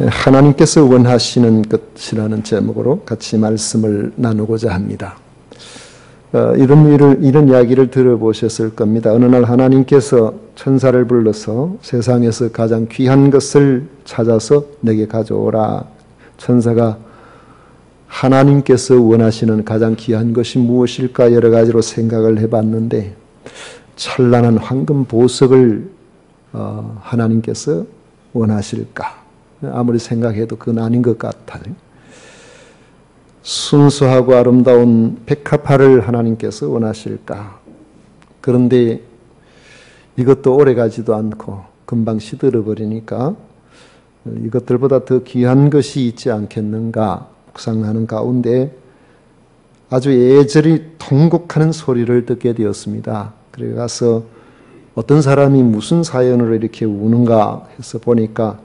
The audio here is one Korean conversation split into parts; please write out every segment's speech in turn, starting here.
하나님께서 원하시는 것이라는 제목으로 같이 말씀을 나누고자 합니다. 이런 이야기를 들어보셨을 겁니다. 어느 날 하나님께서 천사를 불러서 세상에서 가장 귀한 것을 찾아서 내게 가져오라. 천사가 하나님께서 원하시는 가장 귀한 것이 무엇일까 여러 가지로 생각을 해봤는데 찬란한 황금 보석을 하나님께서 원하실까? 아무리 생각해도 그건 아닌 것 같아요. 순수하고 아름다운 백합화를 하나님께서 원하실까? 그런데 이것도 오래가지도 않고 금방 시들어버리니까 이것들보다 더 귀한 것이 있지 않겠는가 묵상하는 가운데 아주 애절히 통곡하는 소리를 듣게 되었습니다. 그래 가서 어떤 사람이 무슨 사연으로 이렇게 우는가 해서 보니까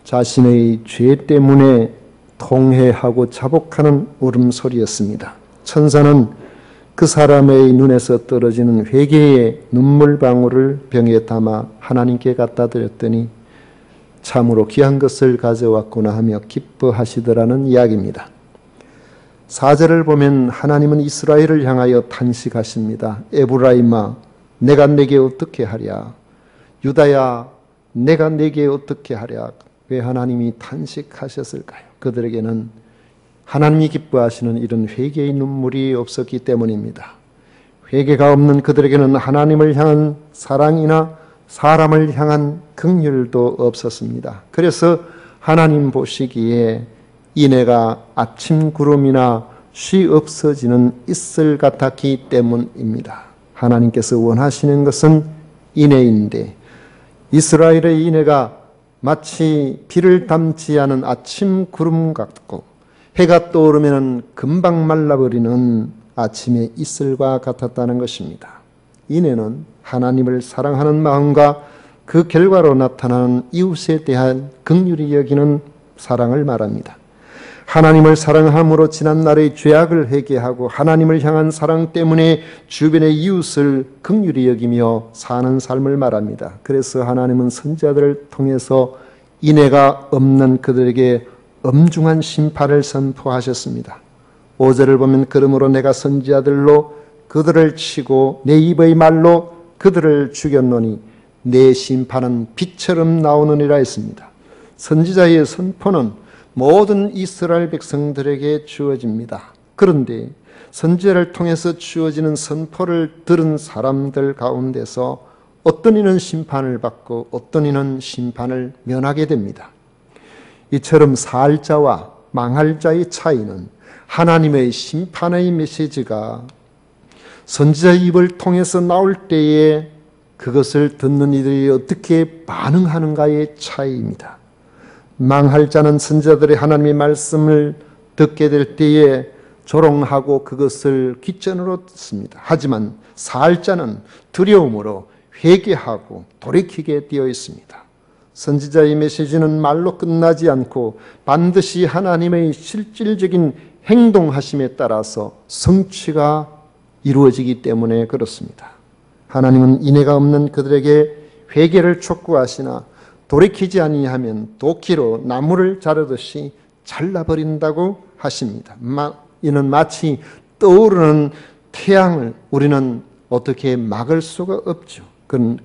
자신의 죄 때문에 통회하고 자복하는 울음소리였습니다. 천사는 그 사람의 눈에서 떨어지는 회개의 눈물방울을 병에 담아 하나님께 갖다 드렸더니 참으로 귀한 것을 가져왔구나 하며 기뻐하시더라는 이야기입니다. 4절을 보면 하나님은 이스라엘을 향하여 탄식하십니다. 에브라임아 내가 내게 어떻게 하랴? 유다야 내가 내게 어떻게 하랴? 왜 하나님이 탄식하셨을까요? 그들에게는 하나님이 기뻐하시는 이런 회개의 눈물이 없었기 때문입니다. 회개가 없는 그들에게는 하나님을 향한 사랑이나 사람을 향한 긍휼도 없었습니다. 그래서 하나님 보시기에 이내가 아침 구름이나 쉬 없어지는 이슬 같았기 때문입니다. 하나님께서 원하시는 것은 인애인데 이스라엘의 인애가 마치 비를 담지 않은 아침 구름 같고 해가 떠오르면 금방 말라버리는 아침의 이슬과 같았다는 것입니다. 인애는 하나님을 사랑하는 마음과 그 결과로 나타나는 이웃에 대한 긍휼히 여기는 사랑을 말합니다. 하나님을 사랑함으로 지난날의 죄악을 회개하고 하나님을 향한 사랑 때문에 주변의 이웃을 긍휼히 여기며 사는 삶을 말합니다. 그래서 하나님은 선지자들을 통해서 인애가 없는 그들에게 엄중한 심판을 선포하셨습니다. 5절을 보면 그러므로 내가 선지자들로 그들을 치고 내 입의 말로 그들을 죽였노니 내 심판은 빛처럼 나오느니라 했습니다. 선지자의 선포는 모든 이스라엘 백성들에게 주어집니다. 그런데 선지자를 통해서 주어지는 선포를 들은 사람들 가운데서 어떤 이는 심판을 받고 어떤 이는 심판을 면하게 됩니다. 이처럼 살 자와 망할 자의 차이는 하나님의 심판의 메시지가 선지자의 입을 통해서 나올 때에 그것을 듣는 이들이 어떻게 반응하는가의 차이입니다. 망할 자는 선지자들의 하나님의 말씀을 듣게 될 때에 조롱하고 그것을 귓전으로 듣습니다. 하지만 살 자는 두려움으로 회개하고 돌이키게 되어 있습니다. 선지자의 메시지는 말로 끝나지 않고 반드시 하나님의 실질적인 행동하심에 따라서 성취가 이루어지기 때문에 그렇습니다. 하나님은 인애가 없는 그들에게 회개를 촉구하시나 돌이키지 아니하면 도끼로 나무를 자르듯이 잘라버린다고 하십니다. 이는 마치 떠오르는 태양을 우리는 어떻게 막을 수가 없죠.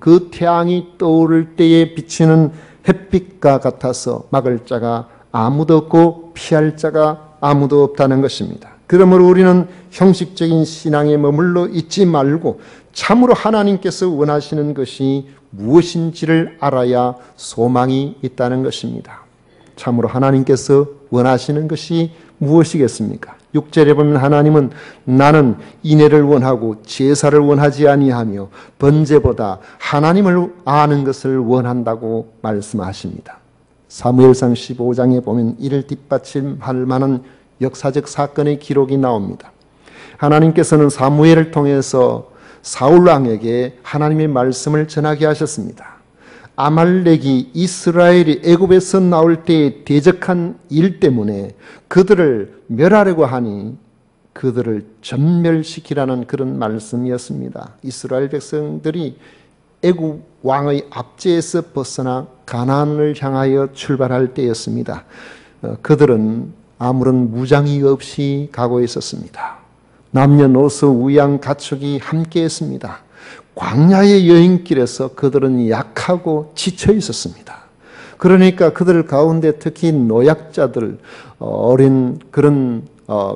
그 태양이 떠오를 때에 비치는 햇빛과 같아서 막을 자가 아무도 없고 피할 자가 아무도 없다는 것입니다. 그러므로 우리는 형식적인 신앙에 머물러 있지 말고 참으로 하나님께서 원하시는 것이 무엇인지를 알아야 소망이 있다는 것입니다. 참으로 하나님께서 원하시는 것이 무엇이겠습니까? 6절에 보면 하나님은 나는 인애를 원하고 제사를 원하지 아니하며 번제보다 하나님을 아는 것을 원한다고 말씀하십니다. 사무엘상 15장에 보면 이를 뒷받침할 만한 역사적 사건의 기록이 나옵니다. 하나님께서는 사무엘을 통해서 사울왕에게 하나님의 말씀을 전하게 하셨습니다. 아말렉이 이스라엘이 애굽에서 나올 때에 대적한 일 때문에 그들을 멸하려고 하니 그들을 전멸시키라는 그런 말씀이었습니다. 이스라엘 백성들이 애굽 왕의 압제에서 벗어나 가나안을 향하여 출발할 때였습니다. 그들은 아무런 무장이 없이 가고 있었습니다. 남녀노소 우양 가축이 함께했습니다. 광야의 여행길에서 그들은 약하고 지쳐 있었습니다. 그러니까 그들 가운데 특히 노약자들, 어린 그런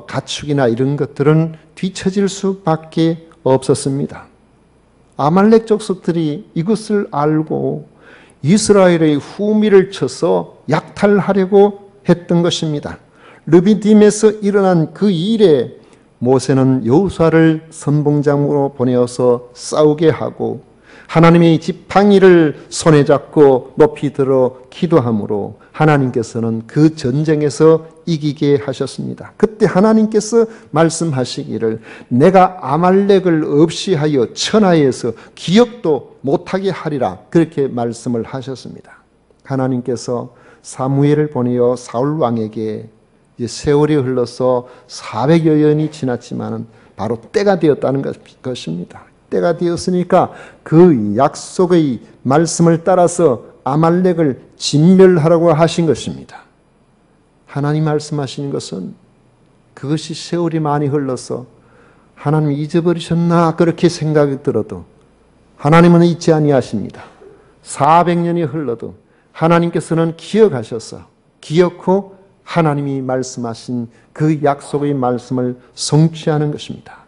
가축이나 이런 것들은 뒤처질 수밖에 없었습니다. 아말렉 족속들이 이것을 알고 이스라엘의 후미를 쳐서 약탈하려고 했던 것입니다. 르비딤에서 일어난 그 일에 모세는 여호수아를 선봉장으로 보내어서 싸우게 하고 하나님의 지팡이를 손에 잡고 높이 들어 기도함으로 하나님께서는 그 전쟁에서 이기게 하셨습니다. 그때 하나님께서 말씀하시기를 내가 아말렉을 없이 하여 천하에서 기억도 못하게 하리라 그렇게 말씀을 하셨습니다. 하나님께서 사무엘을 보내어 사울 왕에게 이제 세월이 흘러서 400여 년이 지났지만 바로 때가 되었다는 것입니다. 때가 되었으니까 그 약속의 말씀을 따라서 아말렉을 진멸하라고 하신 것입니다. 하나님 말씀하시는 것은 그것이 세월이 많이 흘러서 하나님이 잊어버리셨나 그렇게 생각이 들어도 하나님은 잊지 아니하십니다. 400년이 흘러도 하나님께서는 기억하셔서 기억 후 하나님이 말씀하신 그 약속의 말씀을 성취하는 것입니다.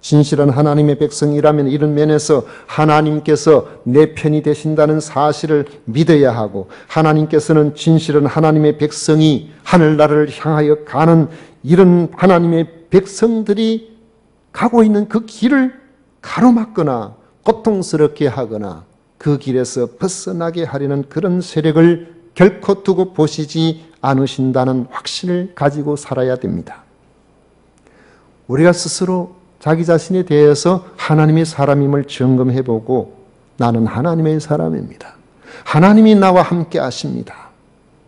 진실한 하나님의 백성이라면 이런 면에서 하나님께서 내 편이 되신다는 사실을 믿어야 하고 하나님께서는 진실한 하나님의 백성이 하늘나라를 향하여 가는 이런 하나님의 백성들이 가고 있는 그 길을 가로막거나 고통스럽게 하거나 그 길에서 벗어나게 하려는 그런 세력을 결코 두고 보시지 않으신다는 확신을 가지고 살아야 됩니다. 우리가 스스로 자기 자신에 대해서 하나님의 사람임을 점검해보고 나는 하나님의 사람입니다. 하나님이 나와 함께 하십니다.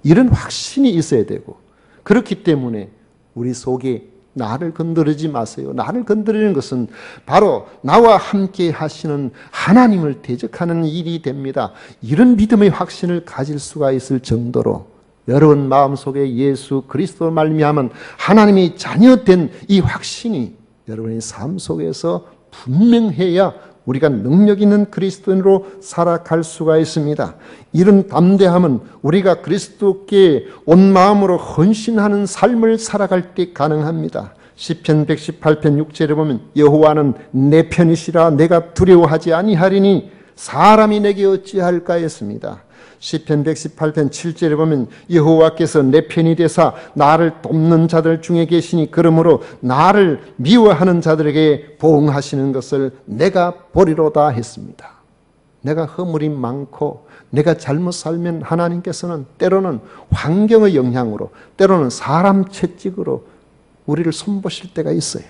이런 확신이 있어야 되고 그렇기 때문에 우리 속에 나를 건드리지 마세요. 나를 건드리는 것은 바로 나와 함께 하시는 하나님을 대적하는 일이 됩니다. 이런 믿음의 확신을 가질 수가 있을 정도로 여러분 마음속에 예수 그리스도 말미암은 하나님의 자녀된 이 확신이 여러분의 삶 속에서 분명해야 우리가 능력 있는 그리스도인으로 살아갈 수가 있습니다. 이런 담대함은 우리가 그리스도께 온 마음으로 헌신하는 삶을 살아갈 때 가능합니다. 시편 118편 6절에 보면 여호와는 내 편이시라 내가 두려워하지 아니하리니 사람이 내게 어찌할까 했습니다. 시편 118편 7절에 보면 여호와께서 내 편이 되사 나를 돕는 자들 중에 계시니 그러므로 나를 미워하는 자들에게 보응하시는 것을 내가 보리로다 했습니다. 내가 허물이 많고 내가 잘못 살면 하나님께서는 때로는 환경의 영향으로 때로는 사람 채찍으로 우리를 손보실 때가 있어요.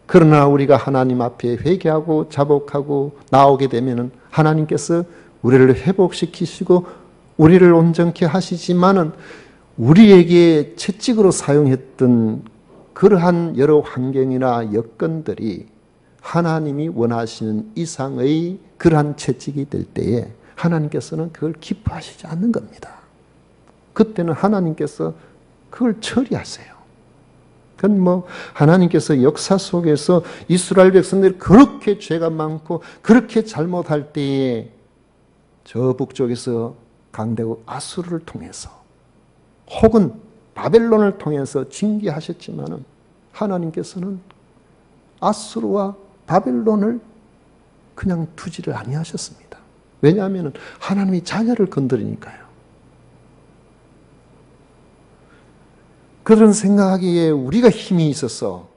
그러나 우리가 하나님 앞에 회개하고 자복하고 나오게 되면 하나님께서 우리를 회복시키시고 우리를 온전케 하시지만은 우리에게 채찍으로 사용했던 그러한 여러 환경이나 여건들이 하나님이 원하시는 이상의 그러한 채찍이 될 때에 하나님께서는 그걸 기뻐하시지 않는 겁니다. 그때는 하나님께서 그걸 처리하세요. 그건 하나님께서 역사 속에서 이스라엘 백성들이 그렇게 죄가 많고 그렇게 잘못할 때에 저 북쪽에서 강대국 아수르를 통해서 혹은 바벨론을 통해서 징계하셨지만은 하나님께서는 아수르와 바벨론을 그냥 두지를 아니하셨습니다. 왜냐하면 하나님이 자녀를 건드리니까요. 그런 생각하기에 우리가 힘이 있어서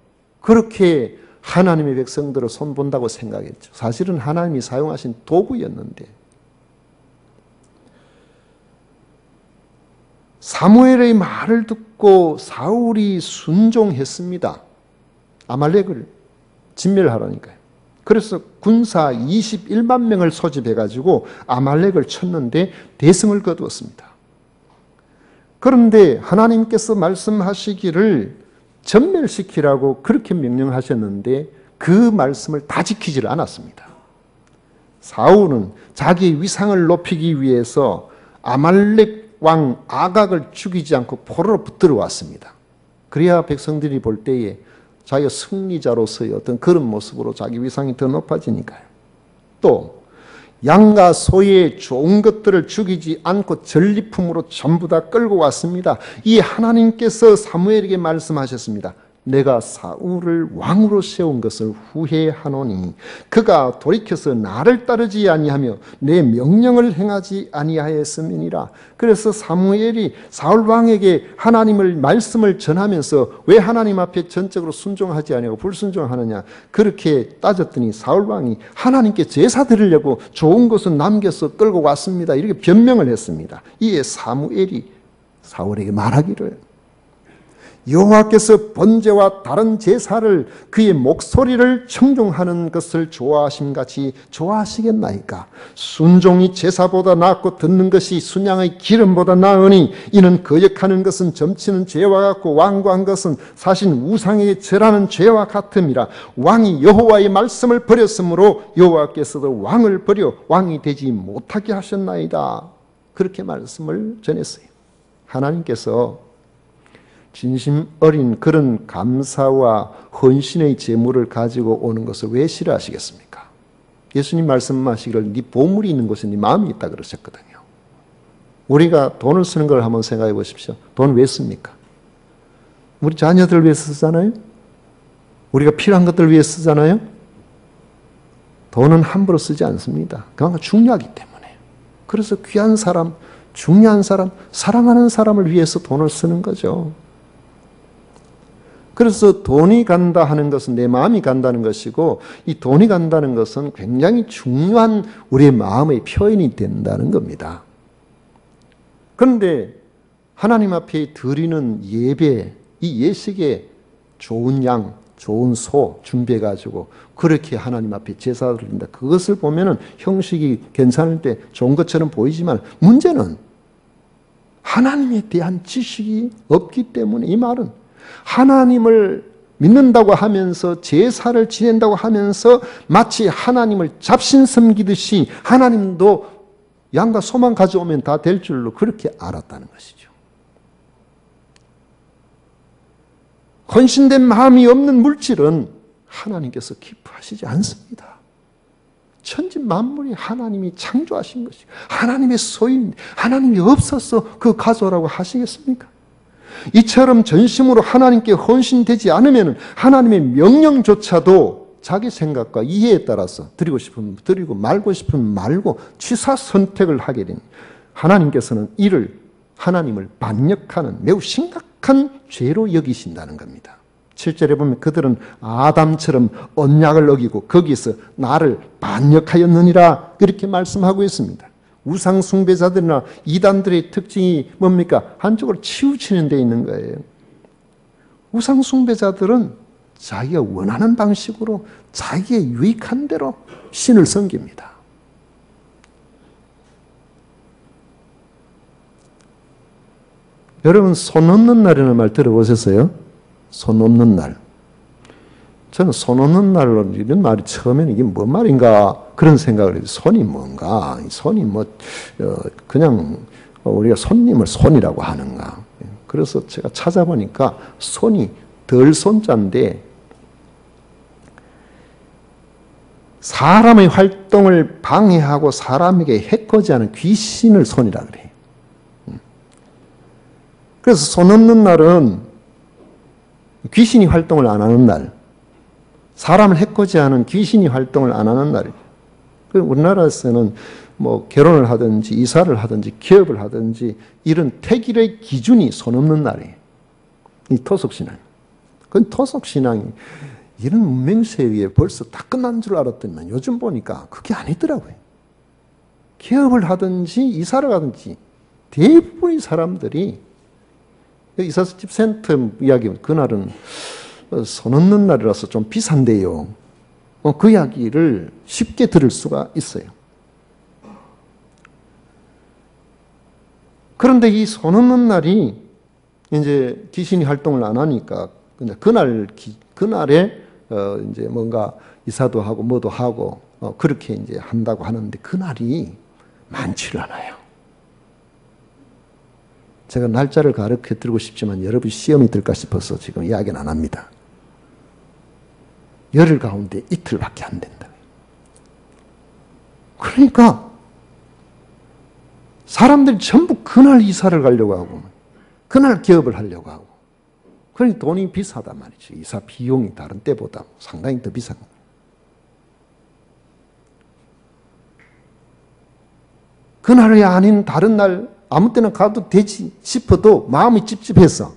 그렇게 하나님의 백성들을 손본다고 생각했죠. 사실은 하나님이 사용하신 도구였는데 사무엘의 말을 듣고 사울이 순종했습니다. 아말렉을 진멸하라니까요. 그래서 군사 21만 명을 소집해가지고 아말렉을 쳤는데 대승을 거두었습니다. 그런데 하나님께서 말씀하시기를 전멸시키라고 그렇게 명령하셨는데 그 말씀을 다 지키질 않았습니다. 사울은 자기의 위상을 높이기 위해서 아말렉 왕 아각을 죽이지 않고 포로로 붙들어 왔습니다. 그래야 백성들이 볼 때에 자기가 승리자로서의 어떤 그런 모습으로 자기 위상이 더 높아지니까요. 또 양과 소의 좋은 것들을 죽이지 않고 전리품으로 전부 다 끌고 왔습니다. 이 하나님께서 사무엘에게 말씀하셨습니다. 내가 사울을 왕으로 세운 것을 후회하노니 그가 돌이켜서 나를 따르지 아니하며 내 명령을 행하지 아니하였음이니라. 그래서 사무엘이 사울 왕에게 하나님을 말씀을 전하면서 왜 하나님 앞에 전적으로 순종하지 아니하고 불순종하느냐 그렇게 따졌더니 사울 왕이 하나님께 제사 드리려고 좋은 것은 남겨서 끌고 왔습니다. 이렇게 변명을 했습니다. 이에 사무엘이 사울에게 말하기를 여호와께서 번제와 다른 제사를 그의 목소리를 청종하는 것을 좋아하심같이 좋아하시겠나이까. 순종이 제사보다 낫고 듣는 것이 순양의 기름보다 나으니 이는 거역하는 것은 점치는 죄와 같고 완고한 것은 사신 우상에게 절하는 죄와 같음이라. 왕이 여호와의 말씀을 버렸으므로 여호와께서도 왕을 버려 왕이 되지 못하게 하셨나이다. 그렇게 말씀을 전했어요. 하나님께서 진심 어린 그런 감사와 헌신의 제물을 가지고 오는 것을 왜 싫어하시겠습니까? 예수님 말씀하시기를 네 보물이 있는 곳에 네 마음이 있다 그러셨거든요. 우리가 돈을 쓰는 걸 한번 생각해 보십시오. 돈 왜 씁니까? 우리 자녀들을 위해 쓰잖아요. 우리가 필요한 것들을 위해 쓰잖아요. 돈은 함부로 쓰지 않습니다. 그만큼 중요하기 때문에. 그래서 귀한 사람, 중요한 사람, 사랑하는 사람을 위해서 돈을 쓰는 거죠. 그래서 돈이 간다 하는 것은 내 마음이 간다는 것이고 이 돈이 간다는 것은 굉장히 중요한 우리의 마음의 표현이 된다는 겁니다. 그런데 하나님 앞에 드리는 예배, 이 예식에 좋은 양, 좋은 소 준비해가지고 그렇게 하나님 앞에 제사를 드린다. 그것을 보면은 형식이 괜찮을 때 좋은 것처럼 보이지만 문제는 하나님에 대한 지식이 없기 때문에 이 말은 하나님을 믿는다고 하면서 제사를 지낸다고 하면서 마치 하나님을 잡신 섬기듯이 하나님도 양과 소만 가져오면 다 될 줄로 그렇게 알았다는 것이죠. 헌신된 마음이 없는 물질은 하나님께서 기뻐하시지 않습니다. 천지 만물이 하나님이 창조하신 것이 하나님의 소유인데 하나님이 없어서 그거 가져오라고 하시겠습니까? 이처럼 전심으로 하나님께 헌신되지 않으면 하나님의 명령조차도 자기 생각과 이해에 따라서 드리고 싶으면 드리고 말고 싶으면 말고 취사 선택을 하게 된 하나님께서는 이를 하나님을 반역하는 매우 심각한 죄로 여기신다는 겁니다. 7절에 보면 그들은 아담처럼 언약을 어기고 거기서 나를 반역하였느니라 그렇게 말씀하고 있습니다. 우상 숭배자들이나 이단들의 특징이 뭡니까? 한쪽으로 치우치는 데 있는 거예요. 우상 숭배자들은 자기가 원하는 방식으로 자기의 유익한 대로 신을 섬깁니다. 여러분 손 없는 날이라는 말 들어보셨어요? 손 없는 날. 저는 손 없는 날로 이런 말이 처음에는 이게 뭔 말인가 그런 생각을 해요. 손이 뭔가? 손이 그냥 우리가 손님을 손이라고 하는가. 그래서 제가 찾아보니까 손이 덜 손자인데 사람의 활동을 방해하고 사람에게 해코지하는 귀신을 손이라 그래요. 그래서 손 없는 날은 귀신이 활동을 안 하는 날, 사람을 해코지하는 귀신이 활동을 안 하는 날이에요. 우리나라에서는 뭐 결혼을 하든지 이사를 하든지 기업을 하든지 이런 태길의 기준이 손 없는 날이에요. 이 토속신앙. 그건 토속신앙이 이런 문맹세에 의해 벌써 다 끝난 줄 알았더니만 요즘 보니까 그게 아니더라고요. 기업을 하든지 이사를 하든지 대부분의 사람들이 이사집 센터 이야기 그날은 손 없는 날이라서 좀 비싼데요. 그 이야기를 쉽게 들을 수가 있어요. 그런데 이 손 없는 날이 이제 귀신이 활동을 안 하니까 그날에 이제 뭔가 이사도 하고 뭐도 하고 그렇게 이제 한다고 하는데 그날이 많지를 않아요. 제가 날짜를 가르쳐 드리고 싶지만 여러분 시험이 들까 싶어서 지금 이야기는 안 합니다. 열흘 가운데 이틀밖에 안 된다. 그러니까 사람들이 전부 그날 이사를 가려고 하고 그날 기업을 하려고 하고 그러니 돈이 비싸단 말이죠. 이사 비용이 다른 때보다 상당히 더 비싼 거예요. 그날이 아닌 다른 날 아무 때나 가도 되지 싶어도 마음이 찝찝해서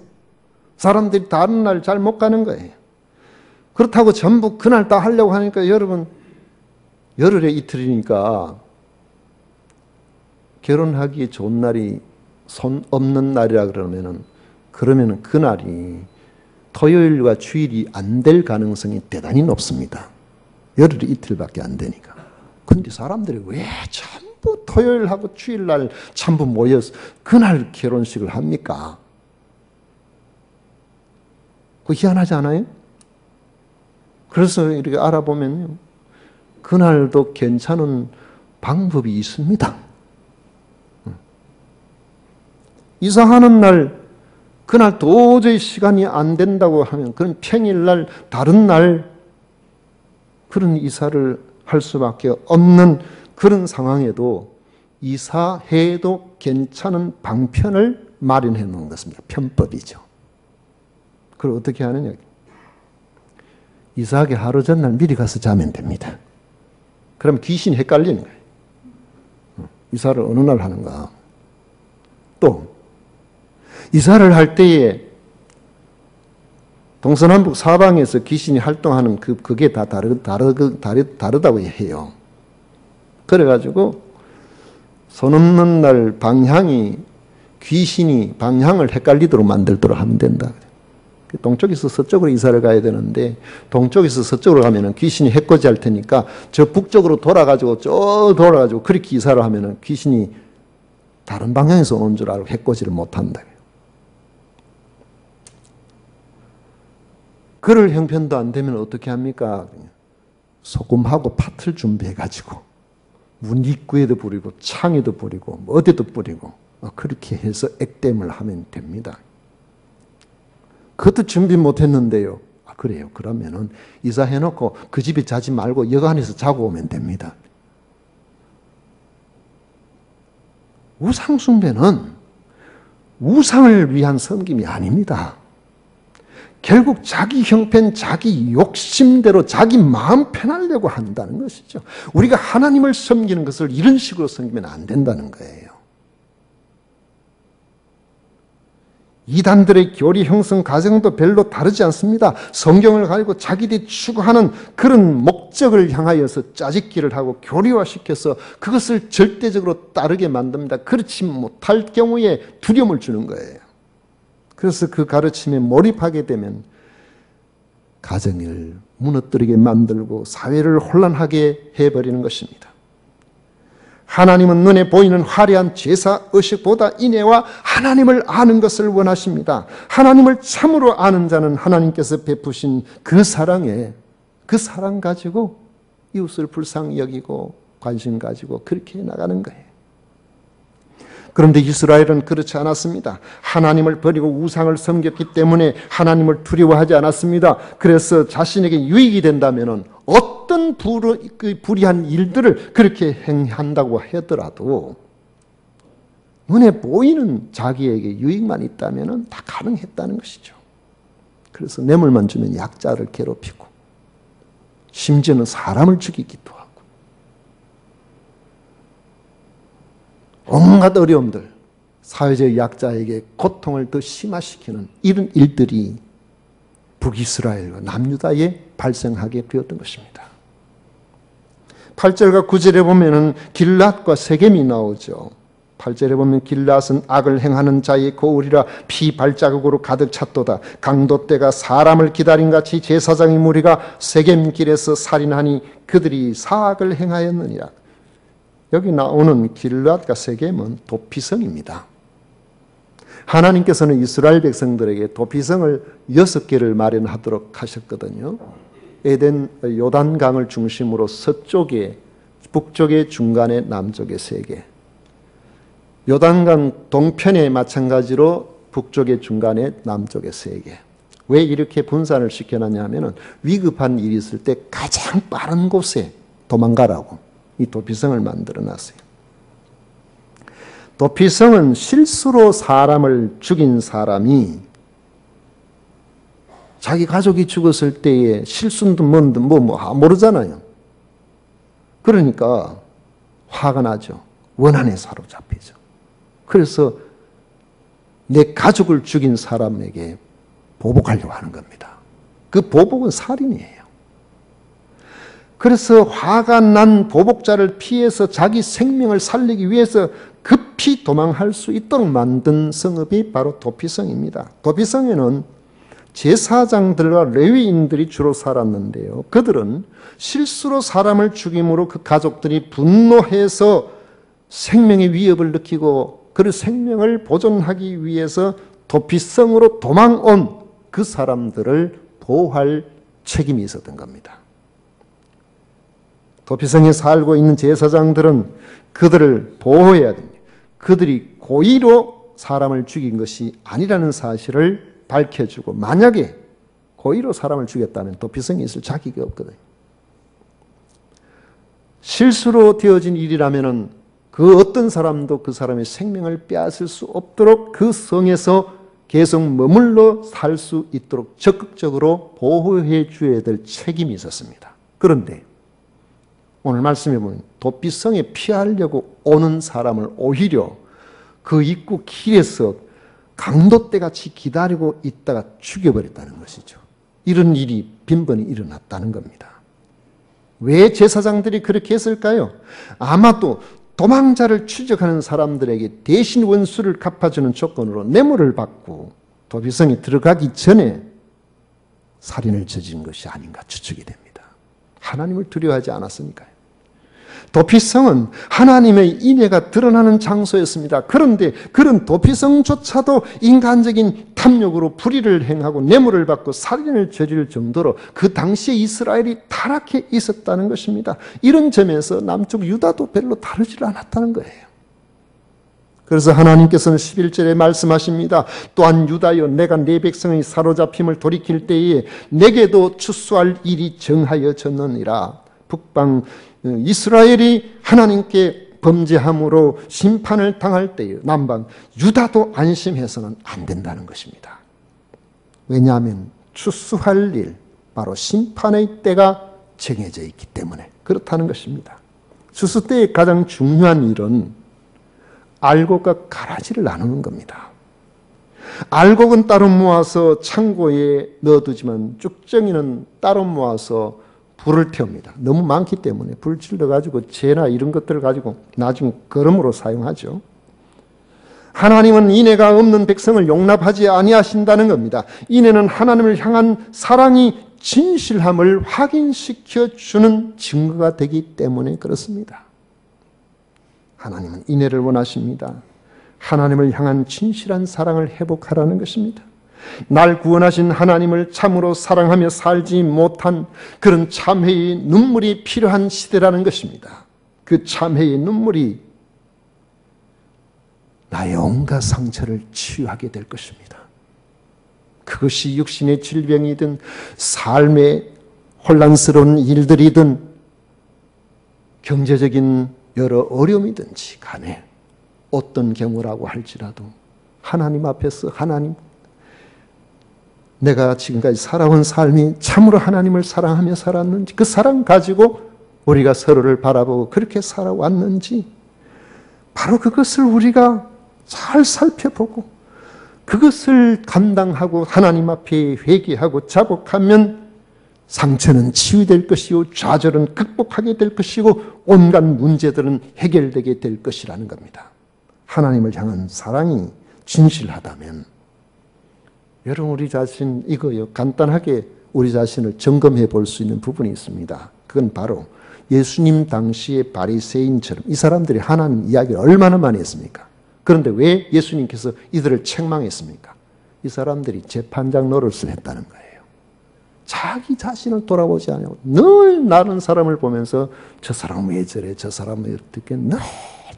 사람들이 다른 날 잘 못 가는 거예요. 그렇다고 전부 그날 다 하려고 하니까 여러분 열흘에 이틀이니까 결혼하기에 좋은 날이 손 없는 날이라 그러면은 그날이 토요일과 주일이 안 될 가능성이 대단히 높습니다. 열흘에 이틀밖에 안 되니까. 근데 사람들이 왜 전부 토요일하고 주일날 전부 모여서 그날 결혼식을 합니까? 그거 희한하지 않아요? 그래서 이렇게 알아보면요. 그날도 괜찮은 방법이 있습니다. 이사하는 날, 그날 도저히 시간이 안 된다고 하면, 그런 평일날, 다른 날, 그런 이사를 할 수밖에 없는 그런 상황에도 이사해도 괜찮은 방편을 마련해 놓은 것입니다. 편법이죠. 그걸 어떻게 하느냐. 이사하기 하루 전날 미리 가서 자면 됩니다. 그럼 귀신이 헷갈리는 거예요. 이사를 어느 날 하는가. 또 이사를 할 때에 동서남북 사방에서 귀신이 활동하는 그게 다 다르다고 해요. 그래가지고 손 없는 날 방향이 귀신이 방향을 헷갈리도록 만들도록 하면 된다. 동쪽에서 서쪽으로 이사를 가야 되는데 동쪽에서 서쪽으로 가면은 귀신이 해코지 할 테니까 저 북쪽으로 돌아가지고 그렇게 이사를 하면은 귀신이 다른 방향에서 오는 줄 알고 해코지를 못 한다. 그럴 형편도 안 되면 어떻게 합니까? 소금하고 팥을 준비해가지고 문 입구에도 뿌리고 창에도 뿌리고 어디도 뿌리고 그렇게 해서 액땜을 하면 됩니다. 그것도 준비 못했는데요. 그래요. 그러면은 이사해놓고 그 집에 자지 말고 여관에서 자고 오면 됩니다. 우상 숭배는 우상을 위한 섬김이 아닙니다. 결국 자기 형편, 자기 욕심대로 자기 마음 편하려고 한다는 것이죠. 우리가 하나님을 섬기는 것을 이런 식으로 섬기면 안 된다는 거예요. 이단들의 교리 형성 과정도 별로 다르지 않습니다. 성경을 가지고 자기들이 추구하는 그런 목적을 향하여서 짜집기를 하고 교리화시켜서 그것을 절대적으로 따르게 만듭니다. 그렇지 못할 경우에 두려움을 주는 거예요. 그래서 그 가르침에 몰입하게 되면 가정을 무너뜨리게 만들고 사회를 혼란하게 해버리는 것입니다. 하나님은 눈에 보이는 화려한 제사 의식보다 인애와 하나님을 아는 것을 원하십니다. 하나님을 참으로 아는 자는 하나님께서 베푸신 그 사랑 가지고 이웃을 불쌍히 여기고 관심 가지고 그렇게 나가는 거예요. 그런데 이스라엘은 그렇지 않았습니다. 하나님을 버리고 우상을 섬겼기 때문에 하나님을 두려워하지 않았습니다. 그래서 자신에게 유익이 된다면 어떤 불의한 일들을 그렇게 행한다고 하더라도 눈에 보이는 자기에게 유익만 있다면 다 가능했다는 것이죠. 그래서 뇌물만 주면 약자를 괴롭히고 심지어는 사람을 죽이기도 하고 온갖 어려움들, 사회적 약자에게 고통을 더 심화시키는 이런 일들이 북이스라엘과 남유다에 발생하게 되었던 것입니다. 8절과 9절에 보면은 길랏과 세겜이 나오죠. 8절에 보면 길랏은 악을 행하는 자의 거울이라 피 발자국으로 가득 찼도다. 강도떼가 사람을 기다린 같이 제사장의 무리가 세겜 길에서 살인하니 그들이 사악을 행하였느니라. 여기 나오는 길랏과 세겜은 도피성입니다. 하나님께서는 이스라엘 백성들에게 도피성을 6개를 마련하도록 하셨거든요. 에덴 요단강을 중심으로 서쪽에, 북쪽에, 중간에, 남쪽에 3개. 요단강 동편에 마찬가지로 북쪽에, 중간에, 남쪽에 3개. 왜 이렇게 분산을 시켜놨냐 하면은 위급한 일이 있을 때 가장 빠른 곳에 도망가라고 이 도피성을 만들어 놨어요. 도피성은 실수로 사람을 죽인 사람이 자기 가족이 죽었을 때에 실수든 뭔든 모르잖아요. 그러니까 화가 나죠. 원한에 사로잡히죠. 그래서 내 가족을 죽인 사람에게 보복하려고 하는 겁니다. 그 보복은 살인이에요. 그래서 화가 난 보복자를 피해서 자기 생명을 살리기 위해서 급히 도망할 수 있도록 만든 성읍이 바로 도피성입니다. 도피성에는 제사장들과 레위인들이 주로 살았는데요. 그들은 실수로 사람을 죽임으로 그 가족들이 분노해서 생명의 위협을 느끼고 그 생명을 보존하기 위해서 도피성으로 도망온 그 사람들을 보호할 책임이 있었던 겁니다. 도피성에 살고 있는 제사장들은 그들을 보호해야 됩니다. 그들이 고의로 사람을 죽인 것이 아니라는 사실을 밝혀주고, 만약에 고의로 사람을 죽였다면 도피성에 있을 자격이 없거든요. 실수로 되어진 일이라면 그 어떤 사람도 그 사람의 생명을 빼앗을 수 없도록 그 성에서 계속 머물러 살 수 있도록 적극적으로 보호해 줘야 될 책임이 있었습니다. 그런데 오늘 말씀해 보면 도피성에 피하려고 오는 사람을 오히려 그 입구 길에서 강도떼같이 기다리고 있다가 죽여버렸다는 것이죠. 이런 일이 빈번히 일어났다는 겁니다. 왜 제사장들이 그렇게 했을까요? 아마도 도망자를 추적하는 사람들에게 대신 원수를 갚아주는 조건으로 뇌물을 받고 도피성에 들어가기 전에 살인을 저지른 것이 아닌가 추측이 됩니다. 하나님을 두려워하지 않았으니까요. 도피성은 하나님의 인애가 드러나는 장소였습니다. 그런데 그런 도피성조차도 인간적인 탐욕으로 불의를 행하고 뇌물을 받고 살인을 저질 정도로 그 당시에 이스라엘이 타락해 있었다는 것입니다. 이런 점에서 남쪽 유다도 별로 다르지 않았다는 거예요. 그래서 하나님께서는 11절에 말씀하십니다. 또한 유다여, 내가 내 백성의 사로잡힘을 돌이킬 때에 내게도 추수할 일이 정하여졌느니라. 북방 이스라엘이 하나님께 범죄함으로 심판을 당할 때에 남방 유다도 안심해서는 안 된다는 것입니다. 왜냐하면 추수할 일, 바로 심판의 때가 정해져 있기 때문에 그렇다는 것입니다. 추수 때의 가장 중요한 일은 알곡과 가라지를 나누는 겁니다. 알곡은 따로 모아서 창고에 넣어두지만 쭉정이는 따로 모아서 불을 태웁니다. 너무 많기 때문에 불 질러가지고 재나 이런 것들을 가지고 나중에 거름으로 사용하죠. 하나님은 인애가 없는 백성을 용납하지 아니하신다는 겁니다. 인애는 하나님을 향한 사랑이 진실함을 확인시켜 주는 증거가 되기 때문에 그렇습니다. 하나님은 인애를 원하십니다. 하나님을 향한 진실한 사랑을 회복하라는 것입니다. 날 구원하신 하나님을 참으로 사랑하며 살지 못한 그런 참회의 눈물이 필요한 시대라는 것입니다. 그 참회의 눈물이 나의 온갖 상처를 치유하게 될 것입니다. 그것이 육신의 질병이든 삶의 혼란스러운 일들이든 경제적인 여러 어려움이든지 간에 어떤 경우라고 할지라도 하나님 앞에서 하나님, 내가 지금까지 살아온 삶이 참으로 하나님을 사랑하며 살았는지, 그 사랑 가지고 우리가 서로를 바라보고 그렇게 살아왔는지, 바로 그것을 우리가 잘 살펴보고 그것을 감당하고 하나님 앞에 회개하고 자복하면 상처는 치유될 것이고 좌절은 극복하게 될 것이고 온갖 문제들은 해결되게 될 것이라는 겁니다. 하나님을 향한 사랑이 진실하다면 여러분, 우리 자신 이거요, 간단하게 우리 자신을 점검해 볼 수 있는 부분이 있습니다. 그건 바로 예수님 당시의 바리새인처럼 이 사람들이 하나님 이야기를 얼마나 많이 했습니까? 그런데 왜 예수님께서 이들을 책망했습니까? 이 사람들이 재판장 노릇을 했다는 거예요. 자기 자신을 돌아보지 않고 늘 다른 사람을 보면서 저 사람은 왜 저래, 저 사람은 어떻게, 늘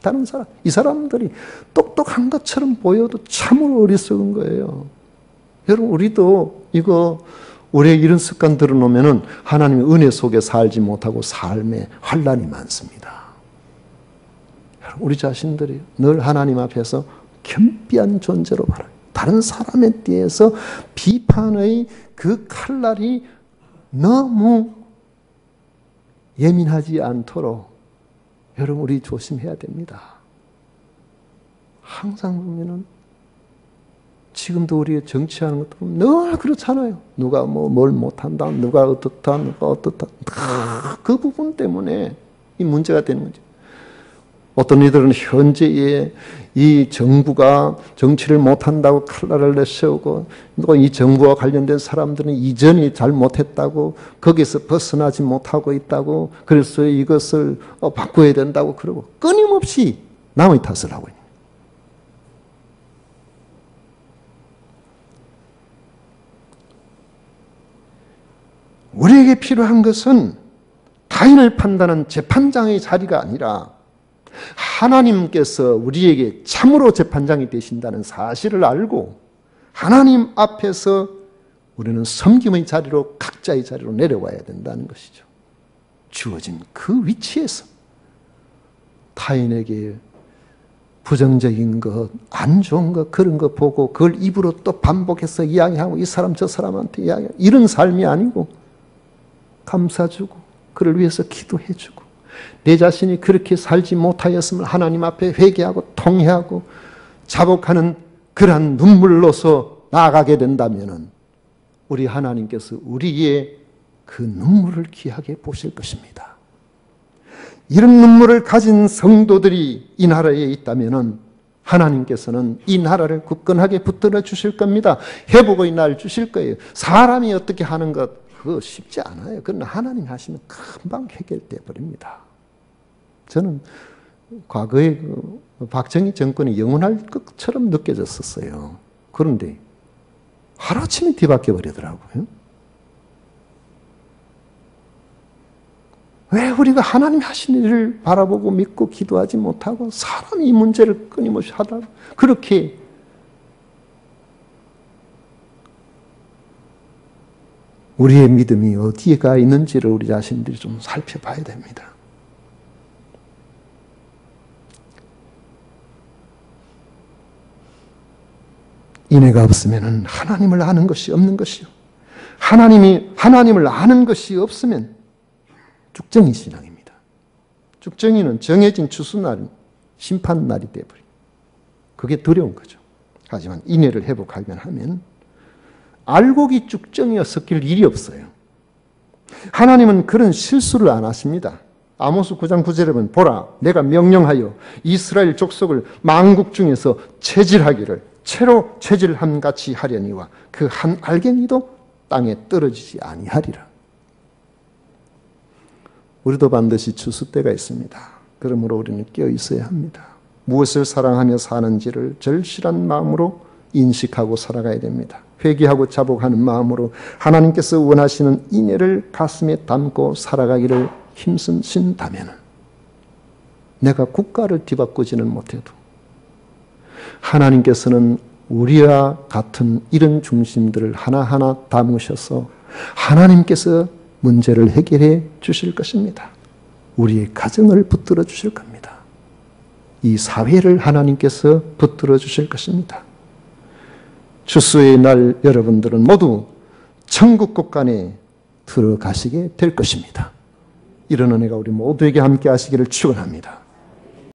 다른 사람, 이 사람들이 똑똑한 것처럼 보여도 참으로 어리석은 거예요. 여러분, 우리도 이거 우리의 이런 습관 들어놓으면 하나님의 은혜 속에 살지 못하고 삶에 환난이 많습니다. 여러분, 우리 자신들이 늘 하나님 앞에서 겸비한 존재로 바라요. 다른 사람에 대해서 비판의 그 칼날이 너무 예민하지 않도록 여러분, 우리 조심해야 됩니다. 항상 보면은 지금도 우리가 정치하는 것도 늘 그렇잖아요. 누가 뭘 못한다, 누가 어떻다, 누가 어떻다. 그 부분 때문에 이 문제가 되는 거죠. 어떤 이들은 현재의 이 정부가 정치를 못한다고 칼날을 내세우고, 또 이 정부와 관련된 사람들은 이전이 잘못했다고, 거기서 벗어나지 못하고 있다고, 그래서 이것을 바꿔야 된다고 그러고 끊임없이 남의 탓을 하고 있는 거예요. 우리에게 필요한 것은 타인을 판단하는 재판장의 자리가 아니라 하나님께서 우리에게 참으로 재판장이 되신다는 사실을 알고 하나님 앞에서 우리는 섬김의 자리로, 각자의 자리로 내려와야 된다는 것이죠. 주어진 그 위치에서 타인에게 부정적인 것, 안 좋은 것, 그런 거 보고 그걸 입으로 또 반복해서 이야기하고 이 사람 저 사람한테 이야기하고, 이런 삶이 아니고 감사주고 그를 위해서 기도해주고, 내 자신이 그렇게 살지 못하였음을 하나님 앞에 회개하고 통회하고 자복하는 그러한 눈물로서 나아가게 된다면 우리 하나님께서 우리의 그 눈물을 귀하게 보실 것입니다. 이런 눈물을 가진 성도들이 이 나라에 있다면 하나님께서는 이 나라를 굳건하게 붙들어 주실 겁니다. 회복의 날 주실 거예요. 사람이 어떻게 하는 것 그거 쉽지 않아요. 그러나 하나님 하시면 금방 해결돼 버립니다. 저는 과거에 박정희 정권이 영원할 것처럼 느껴졌었어요. 그런데 하루아침에 뒤바뀌어 버리더라고요. 왜 우리가 하나님 하신 일을 바라보고 믿고 기도하지 못하고 사람이 이 문제를 끊임없이 하다 그렇게 우리의 믿음이 어디에 가 있는지를 우리 자신들이 좀 살펴봐야 됩니다. 인애가 없으면 하나님을 아는 것이 없는 것이요. 하나님을 아는 것이 없으면 죽정이 신앙입니다. 죽정이는 정해진 추수날, 심판날이 되어버립니다. 그게 두려운 거죠. 하지만 인애를 회복하면 하면 알곡이 쭉정이어 섞일 일이 없어요. 하나님은 그런 실수를 안 하십니다. 아모스 9장 9절에 보면 보라 내가 명령하여 이스라엘 족속을 만국 중에서 체질하기를 채로 체질함 같이 하려니와 그 한 알갱이도 땅에 떨어지지 아니하리라. 우리도 반드시 추수 때가 있습니다. 그러므로 우리는 깨어 있어야 합니다. 무엇을 사랑하며 사는지를 절실한 마음으로 인식하고 살아가야 됩니다. 회개하고 자복하는 마음으로 하나님께서 원하시는 인애를 가슴에 담고 살아가기를 힘쓰신다면 내가 국가를 뒤바꾸지는 못해도 하나님께서는 우리와 같은 이런 중심들을 하나하나 담으셔서 하나님께서 문제를 해결해 주실 것입니다. 우리의 가정을 붙들어 주실 겁니다. 이 사회를 하나님께서 붙들어 주실 것입니다. 추수의 날 여러분들은 모두 천국 곳간에 들어가시게 될 것입니다. 이런 은혜가 우리 모두에게 함께 하시기를 축원합니다.